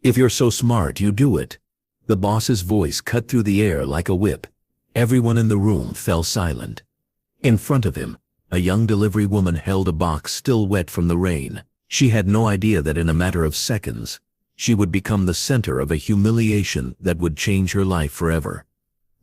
If you're so smart, you do it." The boss's voice cut through the air like a whip. Everyone in the room fell silent. In front of him, a young delivery woman held a box still wet from the rain. She had no idea that in a matter of seconds, she would become the center of a humiliation that would change her life forever.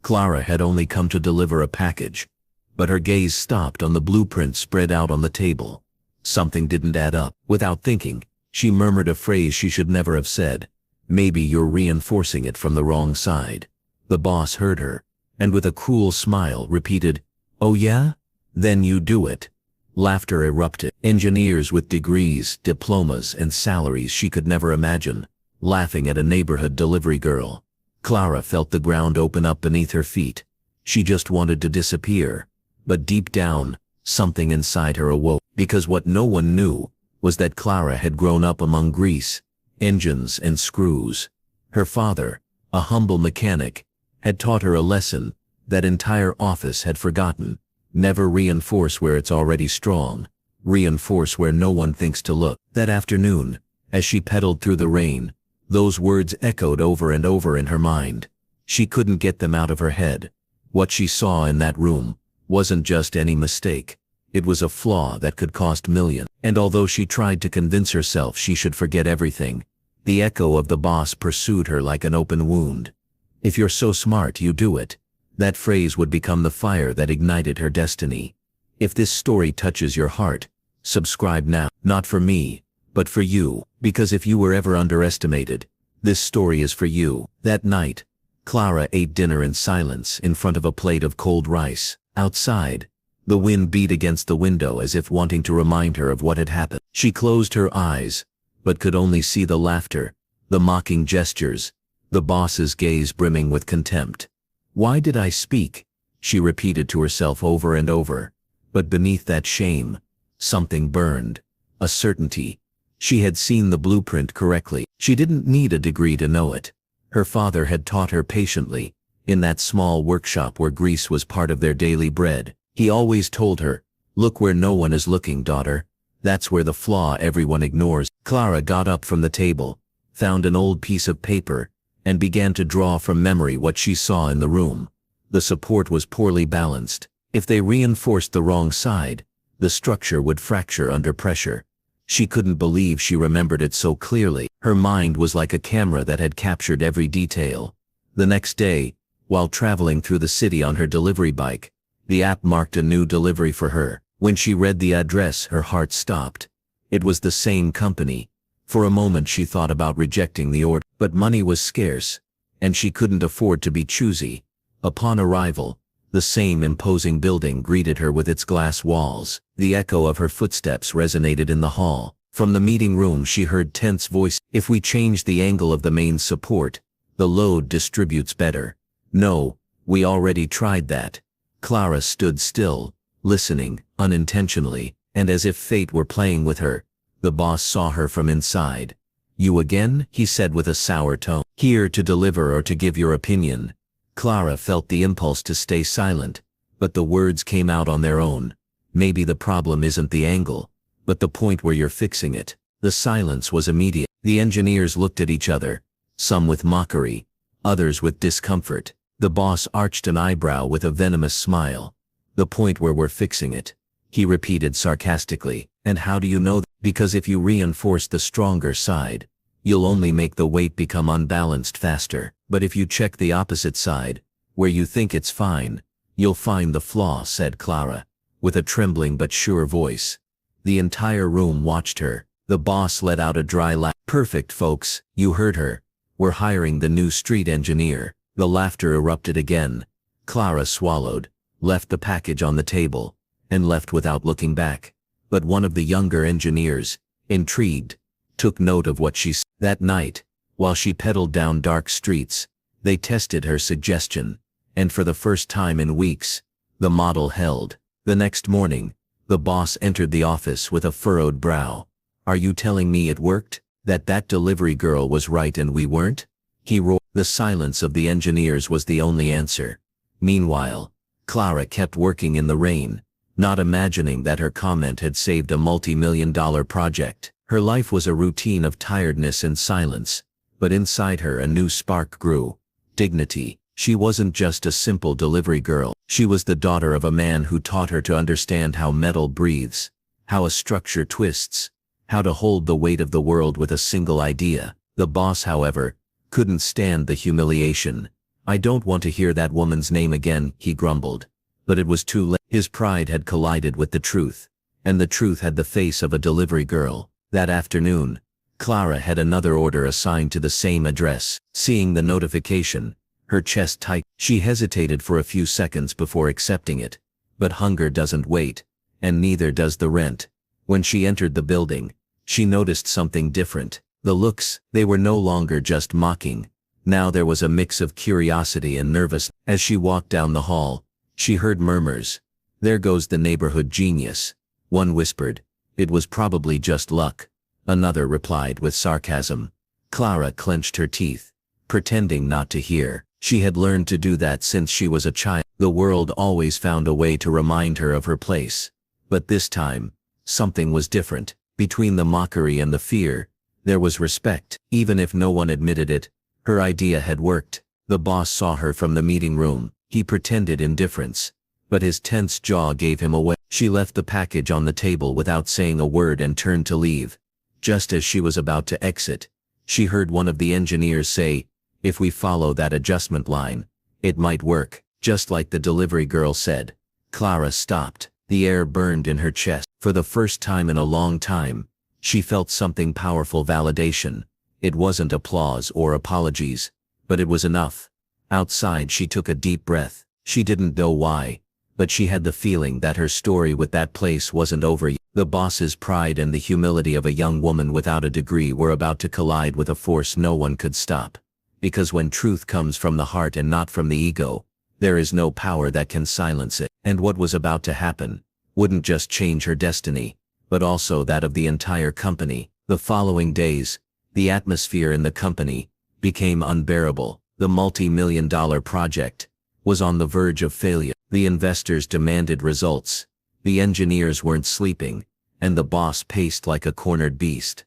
Clara had only come to deliver a package, but her gaze stopped on the blueprint spread out on the table. Something didn't add up. Without thinking, she murmured a phrase she should never have said. "Maybe you're reinforcing it from the wrong side." The boss heard her, and with a cruel smile repeated, "Oh yeah? Then you do it." Laughter erupted. Engineers with degrees, diplomas, and salaries she could never imagine, laughing at a neighborhood delivery girl. Clara felt the ground open up beneath her feet. She just wanted to disappear. But deep down, something inside her awoke, because what no one knew was that Clara had grown up among grease, engines, and screws. Her father, a humble mechanic, had taught her a lesson that entire office had forgotten. Never reinforce where it's already strong. Reinforce where no one thinks to look. That afternoon, as she pedaled through the rain, those words echoed over and over in her mind. She couldn't get them out of her head. What she saw in that room wasn't just any mistake. It was a flaw that could cost millions. And although she tried to convince herself she should forget everything, the echo of the boss pursued her like an open wound. "If you're so smart, you do it." That phrase would become the fire that ignited her destiny. If this story touches your heart, subscribe now. Not for me, but for you, because if you were ever underestimated, this story is for you. That night, Clara ate dinner in silence in front of a plate of cold rice. Outside, the wind beat against the window as if wanting to remind her of what had happened. She closed her eyes, but could only see the laughter, the mocking gestures, the boss's gaze brimming with contempt. "Why did I speak?" she repeated to herself over and over. But beneath that shame, something burned. A certainty. She had seen the blueprint correctly. She didn't need a degree to know it. Her father had taught her patiently, in that small workshop where grease was part of their daily bread. He always told her, "Look where no one is looking, daughter. That's where the flaw everyone ignores." Clara got up from the table, found an old piece of paper, and began to draw from memory what she saw in the room. The support was poorly balanced. If they reinforced the wrong side, the structure would fracture under pressure. She couldn't believe she remembered it so clearly. Her mind was like a camera that had captured every detail. The next day, while traveling through the city on her delivery bike, the app marked a new delivery for her. When she read the address, her heart stopped. It was the same company. For a moment she thought about rejecting the order, but money was scarce, and she couldn't afford to be choosy. Upon arrival, the same imposing building greeted her with its glass walls. The echo of her footsteps resonated in the hall. From the meeting room she heard tense voice. "If we change the angle of the main support, the load distributes better." "No, we already tried that." Clara stood still, listening, unintentionally, and as if fate were playing with her. The boss saw her from inside. "You again?" he said with a sour tone. "Here to deliver or to give your opinion?" Clara felt the impulse to stay silent, but the words came out on their own. "Maybe the problem isn't the angle, but the point where you're fixing it." The silence was immediate. The engineers looked at each other, some with mockery, others with discomfort. The boss arched an eyebrow with a venomous smile. "The point where we're fixing it," he repeated sarcastically. "And how do you know that?" "Because if you reinforce the stronger side, you'll only make the weight become unbalanced faster. But if you check the opposite side, where you think it's fine, you'll find the flaw," said Clara, with a trembling but sure voice. The entire room watched her. The boss let out a dry laugh. "Perfect, folks, you heard her. We're hiring the new street engineer." The laughter erupted again. Clara swallowed, left the package on the table, and left without looking back. But one of the younger engineers, intrigued, took note of what she said. That night, while she pedaled down dark streets, they tested her suggestion, and for the first time in weeks, the model held. The next morning, the boss entered the office with a furrowed brow. "Are you telling me it worked? That delivery girl was right and we weren't?" he roared. The silence of the engineers was the only answer. Meanwhile, Clara kept working in the rain, not imagining that her comment had saved a multi-million-dollar project. Her life was a routine of tiredness and silence, But inside her a new spark grew. Dignity. She wasn't just a simple delivery girl. She was the daughter of a man who taught her to understand how metal breathes, how a structure twists, how to hold the weight of the world with a single idea. The boss, however, couldn't stand the humiliation. "I don't want to hear that woman's name again," he grumbled. But it was too late. His pride had collided with the truth, and the truth had the face of a delivery girl. That afternoon, Clara had another order assigned to the same address. Seeing the notification, her chest tightened. She hesitated for a few seconds before accepting it. But hunger doesn't wait, and neither does the rent. When she entered the building, she noticed something different. The looks, they were no longer just mocking. Now there was a mix of curiosity and nervousness. As she walked down the hall, she heard murmurs. "There goes the neighborhood genius." One whispered, "It was probably just luck." Another replied with sarcasm. Clara clenched her teeth, pretending not to hear. She had learned to do that since she was a child. The world always found a way to remind her of her place. But this time, something was different. Between the mockery and the fear, there was respect. Even if no one admitted it, her idea had worked. The boss saw her from the meeting room. He pretended indifference, but his tense jaw gave him away. She left the package on the table without saying a word and turned to leave. Just as she was about to exit, she heard one of the engineers say, "If we follow that adjustment line, it might work," just like the delivery girl said. Clara stopped. The air burned in her chest. For the first time in a long time, she felt something powerful: validation. It wasn't applause or apologies, but it was enough. Outside, she took a deep breath. She didn't know why, but she had the feeling that her story with that place wasn't over yet. The boss's pride and the humility of a young woman without a degree were about to collide with a force no one could stop. Because when truth comes from the heart and not from the ego, there is no power that can silence it. And what was about to happen wouldn't just change her destiny, but also that of the entire company. The following days, the atmosphere in the company became unbearable. The multi-million-dollar project was on the verge of failure. The investors demanded results. The engineers weren't sleeping, and the boss paced like a cornered beast.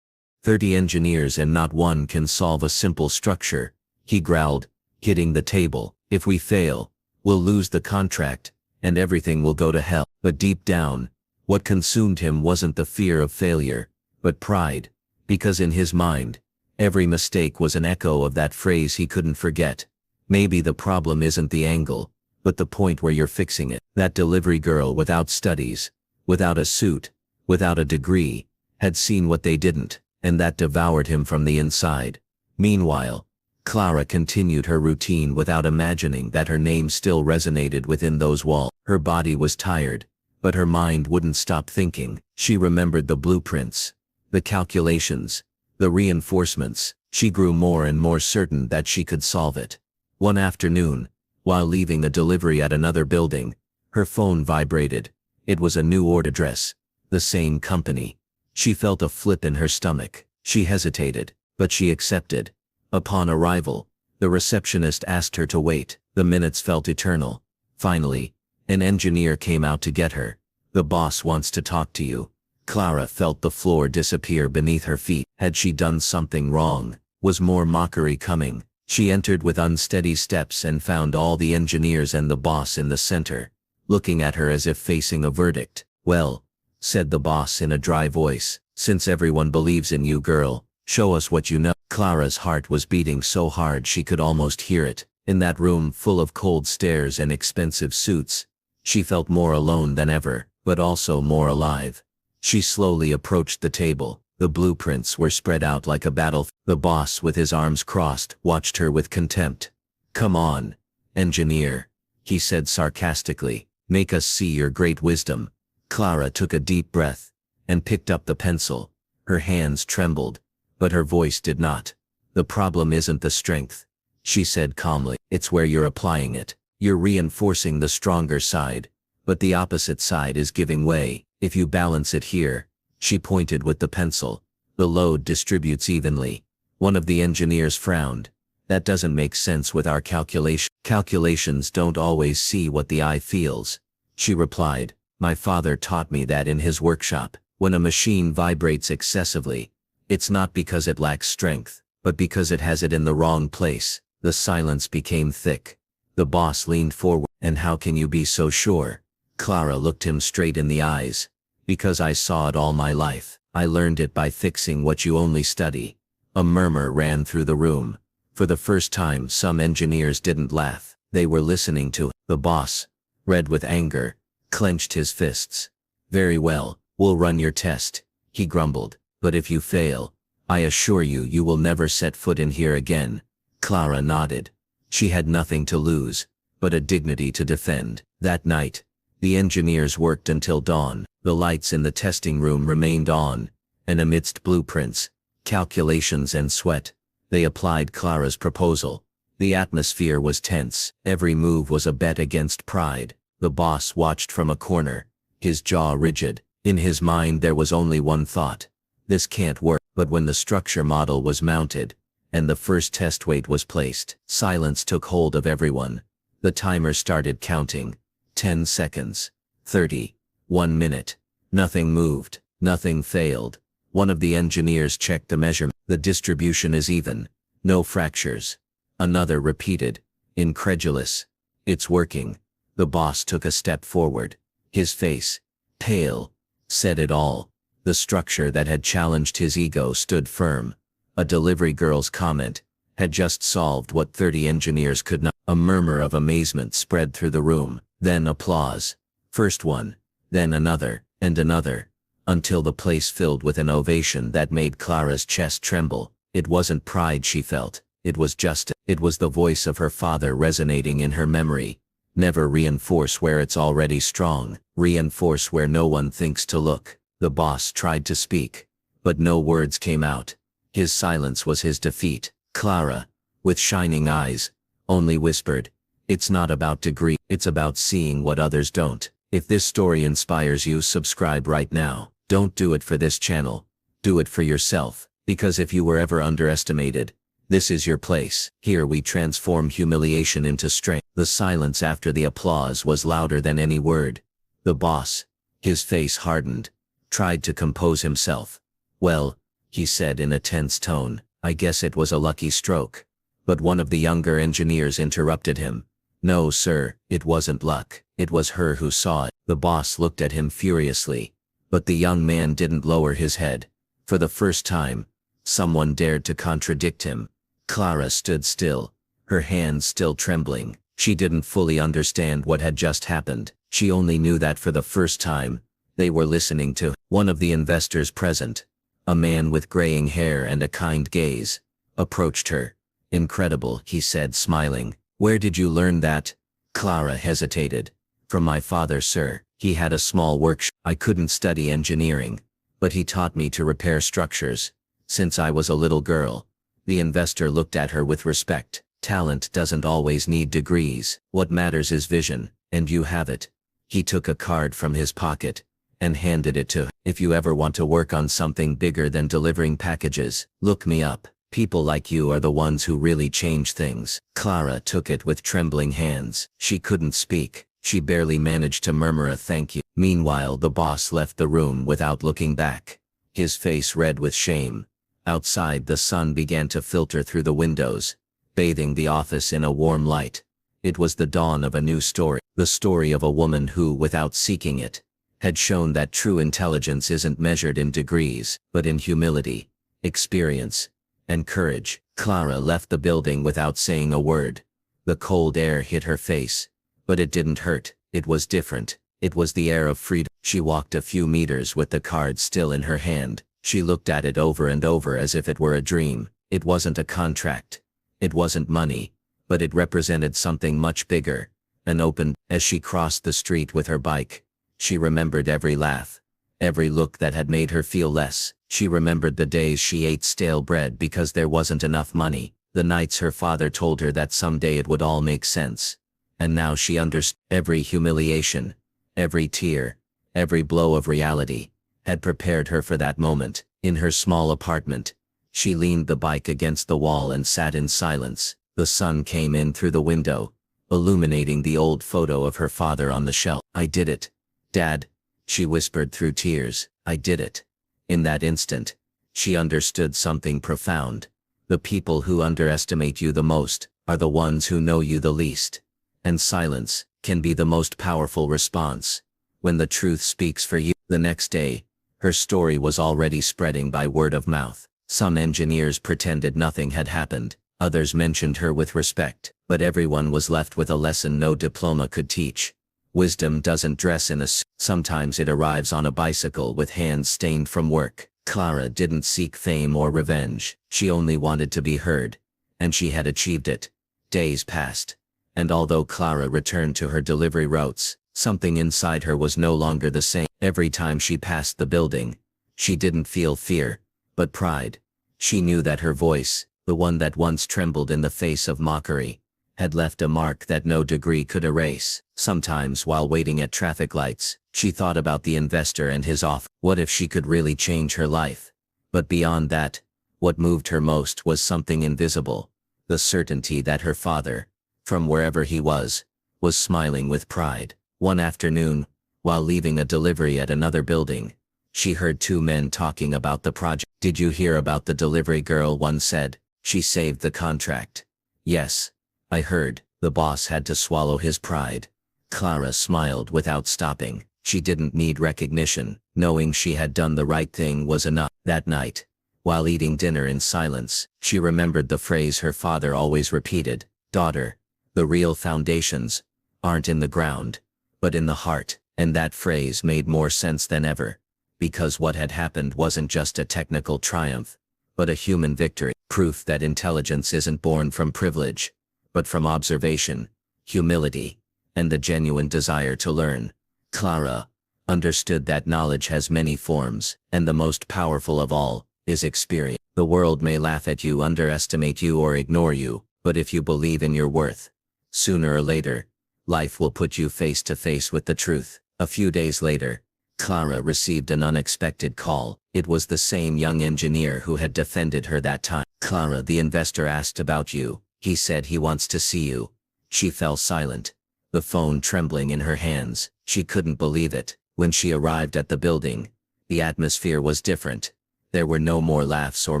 30 engineers and not one can solve a simple structure, he growled, hitting the table. "If we fail, we'll lose the contract, and everything will go to hell." But deep down, what consumed him wasn't the fear of failure, but pride, because in his mind, every mistake was an echo of that phrase he couldn't forget. "Maybe the problem isn't the angle, but the point where you're fixing it." That delivery girl, without studies, without a suit, without a degree, had seen what they didn't, and that devoured him from the inside. Meanwhile, Clara continued her routine without imagining that her name still resonated within those walls. Her body was tired, but her mind wouldn't stop thinking. She remembered the blueprints, the calculations, the reinforcements. She grew more and more certain that she could solve it. One afternoon, while leaving a delivery at another building, her phone vibrated. It was a new order address, the same company. She felt a flip in her stomach. She hesitated, but she accepted. Upon arrival, the receptionist asked her to wait. The minutes felt eternal. Finally, an engineer came out to get her. "The boss wants to talk to you." Clara felt the floor disappear beneath her feet. Had she done something wrong? Was more mockery coming? She entered with unsteady steps and found all the engineers and the boss in the center, looking at her as if facing a verdict. "Well," said the boss in a dry voice, "since everyone believes in you, girl, show us what you know." Clara's heart was beating so hard she could almost hear it. In that room full of cold stares and expensive suits, she felt more alone than ever, but also more alive. She slowly approached the table. The blueprints were spread out like a battle. The boss, with his arms crossed, watched her with contempt. "Come on, engineer," he said sarcastically. "Make us see your great wisdom." Clara took a deep breath and picked up the pencil. Her hands trembled, but her voice did not. "The problem isn't the strength," she said calmly. "It's where you're applying it. You're reinforcing the stronger side, but the opposite side is giving way. If you balance it here," she pointed with the pencil, "the load distributes evenly." One of the engineers frowned. "That doesn't make sense with our calculation." "Calculations don't always see what the eye feels," she replied. "My father taught me that in his workshop. When a machine vibrates excessively, it's not because it lacks strength, but because it has it in the wrong place. The silence became thick. The boss leaned forward. And how can you be so sure? Clara looked him straight in the eyes. Because I saw it all my life. I learned it by fixing what you only study. A murmur ran through the room. For the first time, some engineers didn't laugh. They were listening to the boss, red with anger, clenched his fists. Very well, we'll run your test, he grumbled. But if you fail, I assure you, you will never set foot in here again. Clara nodded. She had nothing to lose, but a dignity to defend. That night, the engineers worked until dawn. The lights in the testing room remained on, and amidst blueprints, calculations and sweat, they applied Clara's proposal. The atmosphere was tense. Every move was a bet against pride. The boss watched from a corner, his jaw rigid. In his mind there was only one thought. This can't work. But when the structure model was mounted, and the first test weight was placed, silence took hold of everyone. The timer started counting. 10 seconds. 30. 1 minute. Nothing moved. Nothing failed. One of the engineers checked the measurement. The distribution is even. No fractures. Another repeated, incredulous. It's working. The boss took a step forward. His face, pale, said it all. The structure that had challenged his ego stood firm. A delivery girl's comment had just solved what 30 engineers could not. A murmur of amazement spread through the room, then applause. First one, then another, and another, until the place filled with an ovation that made Clara's chest tremble. It wasn't pride she felt, it was justice. It was the voice of her father resonating in her memory. Never reinforce where it's already strong, reinforce where no one thinks to look. The boss tried to speak, but no words came out. His silence was his defeat. Clara, with shining eyes, only whispered, "It's not about degree, it's about seeing what others don't." If this story inspires you, subscribe right now. Don't do it for this channel. Do it for yourself, because if you were ever underestimated, this is your place. Here we transform humiliation into strength. The silence after the applause was louder than any word. The boss, his face hardened, tried to compose himself. "Well," he said in a tense tone, "I guess it was a lucky stroke." But one of the younger engineers interrupted him. "No, sir, it wasn't luck. It was her who saw it." The boss looked at him furiously, but the young man didn't lower his head. For the first time, someone dared to contradict him. Clara stood still, her hands still trembling. She didn't fully understand what had just happened. She only knew that for the first time, they were listening to one of the investors present, a man with graying hair and a kind gaze, approached her. "Incredible," he said, smiling. "Where did you learn that?" Clara hesitated. "From my father, sir. He had a small workshop. I couldn't study engineering, but he taught me to repair structures since I was a little girl." The investor looked at her with respect. "Talent doesn't always need degrees. What matters is vision, and you have it." He took a card from his pocket and handed it to her. "If you ever want to work on something bigger than delivering packages, look me up. People like you are the ones who really change things." Clara took it with trembling hands. She couldn't speak. She barely managed to murmur a thank you. Meanwhile, the boss left the room without looking back, his face red with shame. Outside, the sun began to filter through the windows, bathing the office in a warm light. It was the dawn of a new story, the story of a woman who, without seeking it, had shown that true intelligence isn't measured in degrees, but in humility, experience, and courage. Clara left the building without saying a word. The cold air hit her face, but it didn't hurt. It was different. It was the air of freedom. She walked a few meters with the card still in her hand. She looked at it over and over as if it were a dream. It wasn't a contract. It wasn't money, but it represented something much bigger. An open. As she crossed the street with her bike, she remembered every laugh, every look that had made her feel less. She remembered the days she ate stale bread because there wasn't enough money, the nights her father told her that someday it would all make sense. And now she understood. Every humiliation, every tear, every blow of reality, had prepared her for that moment. In her small apartment, she leaned the bike against the wall and sat in silence. The sun came in through the window, illuminating the old photo of her father on the shelf. "I did it, Dad," she whispered through tears. "I did it." In that instant, she understood something profound. The people who underestimate you the most are the ones who know you the least. And silence can be the most powerful response when the truth speaks for you. The next day, her story was already spreading by word of mouth. Some engineers pretended nothing had happened, others mentioned her with respect, but everyone was left with a lesson no diploma could teach. Wisdom doesn't dress in a suit. Sometimes it arrives on a bicycle with hands stained from work. Clara didn't seek fame or revenge, she only wanted to be heard. And she had achieved it. Days passed. And although Clara returned to her delivery routes, something inside her was no longer the same. Every time she passed the building, she didn't feel fear, but pride. She knew that her voice, the one that once trembled in the face of mockery, had left a mark that no degree could erase. Sometimes while waiting at traffic lights, she thought about the investor and his offer. What if she could really change her life? But beyond that, what moved her most was something invisible. The certainty that her father, from wherever he was smiling with pride. One afternoon, while leaving a delivery at another building, she heard two men talking about the project. "Did you hear about the delivery girl?" one said. "She saved the contract." "Yes, I heard." The boss had to swallow his pride. Clara smiled without stopping. She didn't need recognition. Knowing she had done the right thing was enough. That night, while eating dinner in silence, she remembered the phrase her father always repeated, "Daughter, the real foundations aren't in the ground, but in the heart." And that phrase made more sense than ever. Because what had happened wasn't just a technical triumph, but a human victory. Proof that intelligence isn't born from privilege, but from observation, humility, and the genuine desire to learn. Clara understood that knowledge has many forms, and the most powerful of all is experience. The world may laugh at you, underestimate you, or ignore you, but if you believe in your worth, sooner or later, life will put you face to face with the truth. A few days later, Clara received an unexpected call. It was the same young engineer who had defended her that time. "Clara, the investor asked about you. He said he wants to see you." She fell silent, the phone trembling in her hands. She couldn't believe it. When she arrived at the building, the atmosphere was different. There were no more laughs or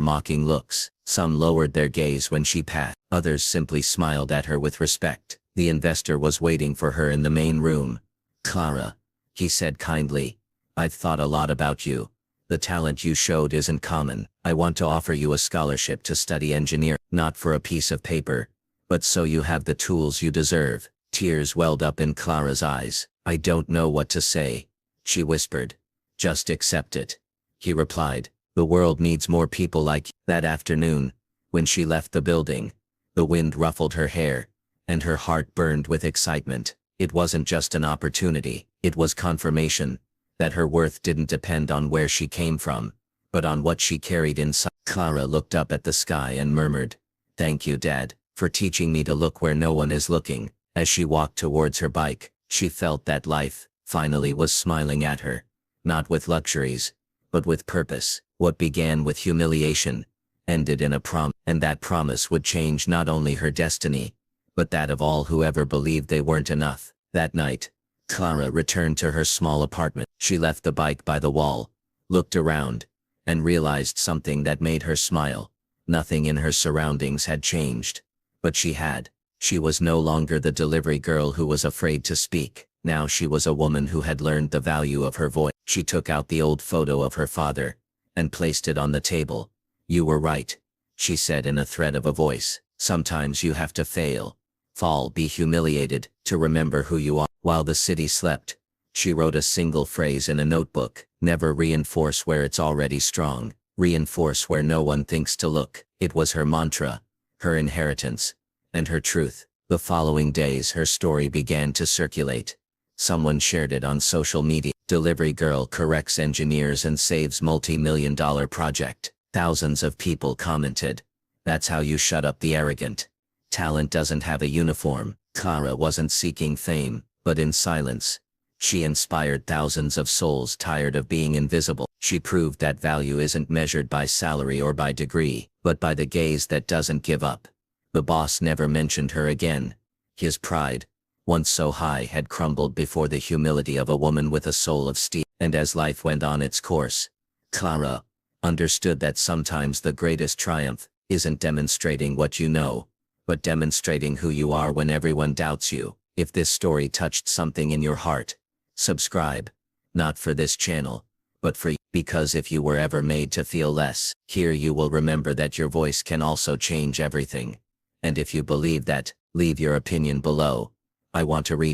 mocking looks. Some lowered their gaze when she passed. Others simply smiled at her with respect. The investor was waiting for her in the main room. "Clara," he said kindly, "I've thought a lot about you. The talent you showed isn't common. I want to offer you a scholarship to study engineering, not for a piece of paper, but so you have the tools you deserve." Tears welled up in Clara's eyes. "I don't know what to say," she whispered. "Just accept it," he replied. "The world needs more people like you." That afternoon, when she left the building, the wind ruffled her hair, and her heart burned with excitement. It wasn't just an opportunity, it was confirmation that her worth didn't depend on where she came from, but on what she carried inside. Clara looked up at the sky and murmured, "Thank you, Dad, for teaching me to look where no one is looking." As she walked towards her bike, she felt that life, finally, was smiling at her. Not with luxuries, but with purpose. What began with humiliation ended in a promise, and that promise would change not only her destiny, but that of all who ever believed they weren't enough. That night, Clara returned to her small apartment. She left the bike by the wall, looked around, and realized something that made her smile. Nothing in her surroundings had changed, but she had. She was no longer the delivery girl who was afraid to speak. Now she was a woman who had learned the value of her voice. She took out the old photo of her father and placed it on the table. "You were right," she said in a thread of a voice. "Sometimes you have to fail, fall, be humiliated, to remember who you are." While the city slept, she wrote a single phrase in a notebook: "Never reinforce where it's already strong. Reinforce where no one thinks to look." It was her mantra, her inheritance, and her truth. The following days her story began to circulate. Someone shared it on social media. "Delivery girl corrects engineers and saves multi-million-dollar project." Thousands of people commented, "That's how you shut up the arrogant." Talent doesn't have a uniform. Clara wasn't seeking fame, but in silence, she inspired thousands of souls tired of being invisible. She proved that value isn't measured by salary or by degree, but by the gaze that doesn't give up. The boss never mentioned her again. His pride, once so high, had crumbled before the humility of a woman with a soul of steel. And as life went on its course, Clara understood that sometimes the greatest triumph isn't demonstrating what you know, but demonstrating who you are when everyone doubts you. If this story touched something in your heart, subscribe. Not for this channel, but for you. Because if you were ever made to feel less, here you will remember that your voice can also change everything. And if you believe that, leave your opinion below. I want to read